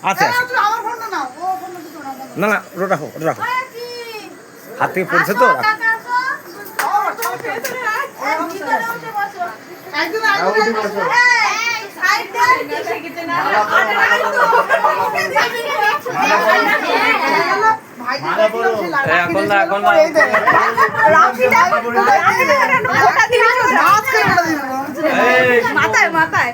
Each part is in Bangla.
আচ্ছা না না রাখো রাখো হাত থেকে পড়ছে তো মাথায় মাথায়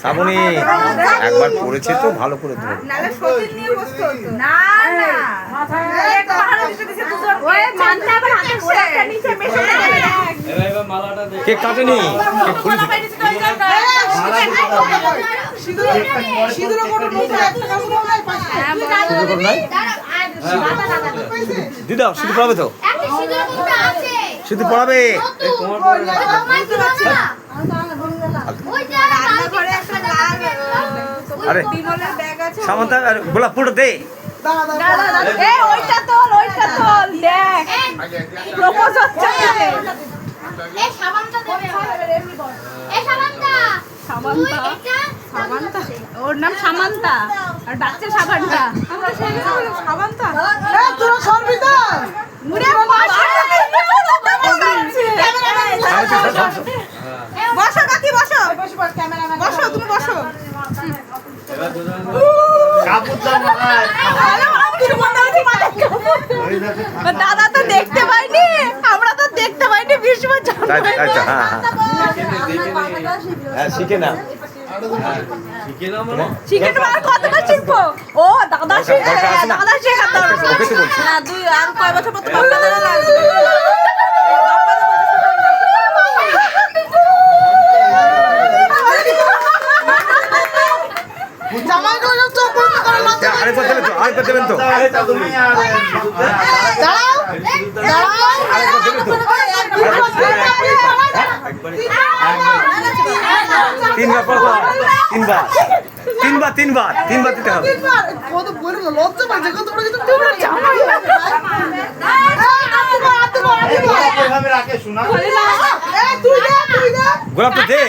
শ্রাবণী একবার পড়েছে তো ভালো করে ধরো কেক কাটেনি কেক খুলে দিদা শুধু পড়াবে তো শুধু পড়াবে আরে সামন্ত গোলাপ ফুলটা দে ওর নাম সামান্তা আর ডাকছে সাবানটা সাবান্তা বসো কাকি বসো বসো তুমি বসো দাদা তো দেখতে পাইনি আমরা তো দেখতে পাইনি বিশ্বনাথ শিখে না শিখে তোমার কতটা শিখবো ও দাদা শিখে দাদা শেখাতে না দুই আর কয় বছর পর তো বাপ্পা দাদা লাগবে তিনবার দিতে হবে গোলাপটা দে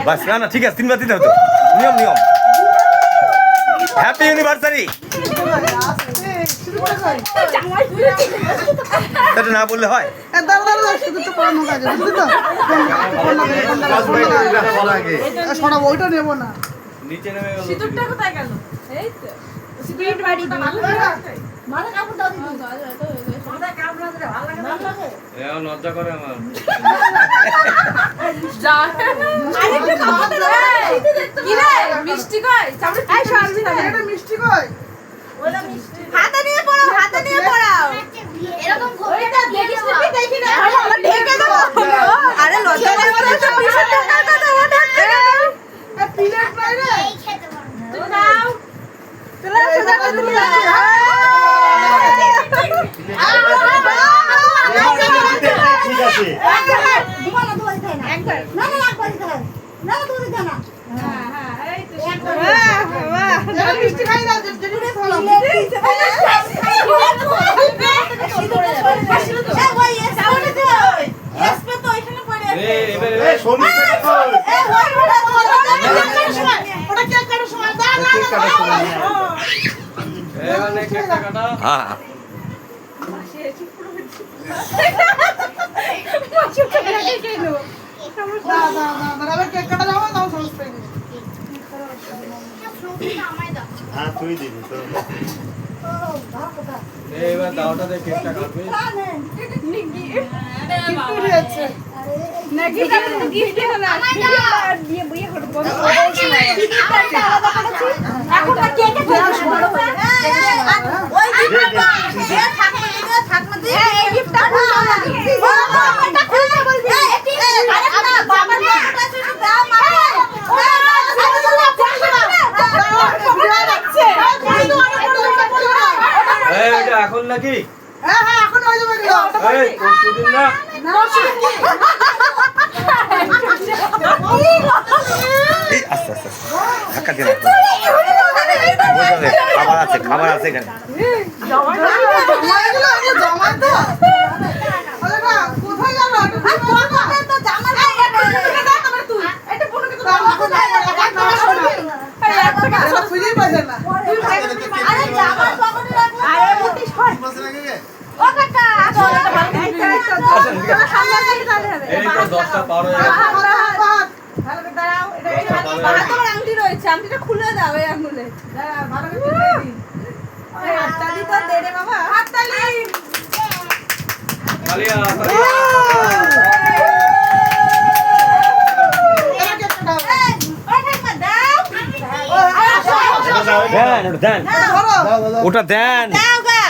বাস না ঠিক আছে তিনবার দিতে হতো নিয়ম নিয়ম হ্যাপি ইউনিভার্সারি এটা না বললে হয় ওইটা নেবো না লজ্জা করে আমার মিষ্টি কই মিষ্টি কই হাতে নিয়ে পড়াও হাতে নিয়ে পড়াও এরকম ঘড়িটা দেখিস না দেখি না আমরা ঢেকে দেব আরে লজ্জা করে তো পিছন টাকা দাও এ প্লেট নাই রে এই খেতে পারো তুমি দাও চলে সোজা করে তুমি দাও ঠিক আছে একবার না না একবার দিতে হবে না না তুমি দিতে না হ্যাঁ এই তো একবার মিষ্টি খাই দাও যদি ফলো এইবার দাওটা দিয়ে কেকটা কাটবে। এই এটা এখন নাকি? হ্যাঁ হ্যাঁ এখন হয়ে যাবে রে। এই পরশুদিন না? এই আস্তে আস্তে আস্তে। ধাক্কা দিয়ে রাখো। বোঝাবে, খাবার আছে এখানে। জমা এগুলো এগুলো জমা তো। আরে না কোথায় গেল? তো জামা দাও তুই। এটা পুরো কিন্তু দাও কোথায় গেল? এটা খুঁজেই পাইছ না। আরে জামার পকেটে রাখো। আরে মুটি সর। ও কাকা আসো এটা ভালো করে সামনে থেকে দাঁড়াতে হবে। এই তো 10টা পার হয়ে গেছে। ভালো করে দাঁড়াও। এটা হাতে আমার আংটি রয়েছে। আংটিটা খুলে দাও এই আঙ্গুলে। দাঁড়া ভালো করে দিবি। এই হাততালি তো দে রে বাবা। হাততালি। কালিয়া এটা কেটে দাও। ওই ঠাকুমা দাও। দেন ওটা দেন, ধরো। ওটা দেন। দাও গা।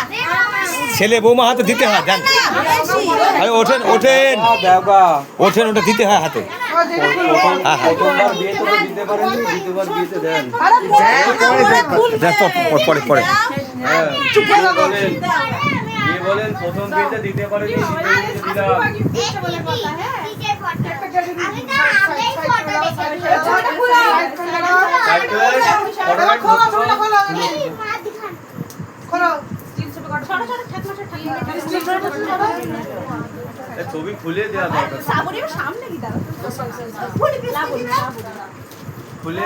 ছেলে বৌমা হাতে দিতে হয়, দেন। বেশি। আরে ওঠেন ওঠেন দেওগা। ওঠেন, ওটা দিতে হয় হাতে। ও যেটা খুলবো। হ্যাঁ হ্যাঁ প্রথমবার বিয়েতে তো দিতে পারেনি, দ্বিতীয়বার বিয়েতে দেন। আরে দেন পরে পরে। হ্যাঁ বিয়ে বলেন প্রথম বিয়েতে দিতে পারেনি, দ্বিতীয় বিয়েতে দিলাম। সাইড করে ফটোলাইট খোলো ছবিটা খোলো। খোলো। এই ছবি খুলে দেওয়া দরকার, সাবরির সামনে কি দাও? খুলে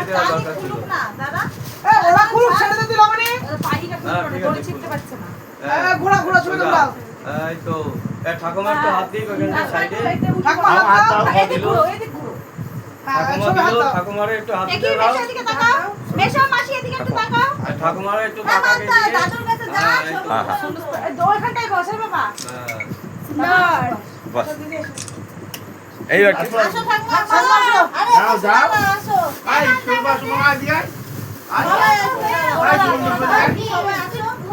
দেওয়া দরকার ছিল। না দাদা। এ ওরা খুলুক ছেড়ে দে দিল মানে। পাইটা হ্যাঁ, ঠিক আছে, চিনতে পারছে না। ঘোরা ঘোরা ছবি দাও। এই তো ঠাকুমার তো হাত দিয়ে ওখানে সাইডে ঠাকুমা হাত দাও। এদিক ঘুরো, এদিক ঘুরো। ঠাকুমা ছবি হাত দিল, দাও। ঠাকুমারে একটু হাত দেখি দিয়ে দাও। মেশো দিকে তাকাও। মেশো মাসি এদিকে একটু তাকাও। আর ঠাকুমারে একটু বাবা, কাকাকে দিয়ে দাদুর কাছে যা। হ্যাঁ, এই তো। হ্যাঁ হ্যাঁ ওইখানটায় বসে বাবা। হ্যাঁ। সুন্দর। বাস। এইবার আসো ঠাকুমা, আসো। আরে যাও, যাও। বাবা, আসো। বাবা, আসো।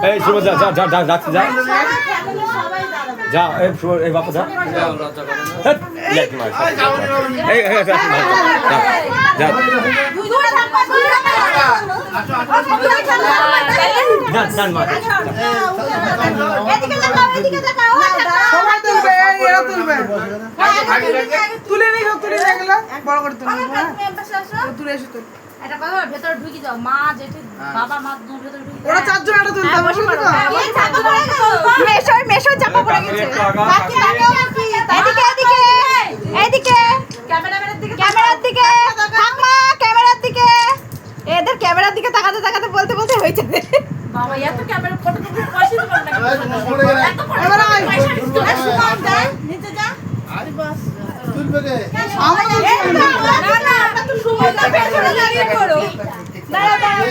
এই শুভ যা যা যা যা যাচ্ছে যা সবাই family সবাই দাঁড়াবে। যা এই শুভ এই বাপা যা যাও, লজ্জা করো না। হ্যাট, লেট মার এই এই যা যা দূরে থাকবা, দূরে থাকবা। দূরে থাকবা। যান মার এদিকে তাকাও, এদিকে তাকাও। সবাই তুলবে, এরা তুলবে। হ্যাঁ, তুলে নিয়ে সব তুলে নিয়ে গেলে বড় করে তুলবে। আমার কাছে মেয়ে পাশে আসো। তুলে এসে তুল। এটা বাবা ভেতরে ঢুকি যাও। মা জেঠি বাবা মা দুজন ভেতরে ঢুকি যাও। ওরা চারজন একটা তুলতে হবে বুঝলি তো? এই চাপা পড়ে গেছে। মেশো চাপা পড়ে কাকি গেছে। একটু আগা, বাকি কাকি। এদিকে এদিকে এদিকে ক্যামেরার দিকে ঠাকমা ক্যামেরার দিকে। এদের ক্যামেরার দিকে তাকাতে তাকাতে বলতে বলতে হয়ে যাবে। বাবা এত ক্যামেরা ফটো তুলতে পয়সা দিবেন না। এবার আয়। সুমন যা নিচে যা। আমার তো না না তুই সুমন না পেছনে দাঁড়িয়ে করো। দাঁড়া দাঁড়া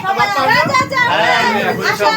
সবাই যা যা। হ্যাঁ, এখন সব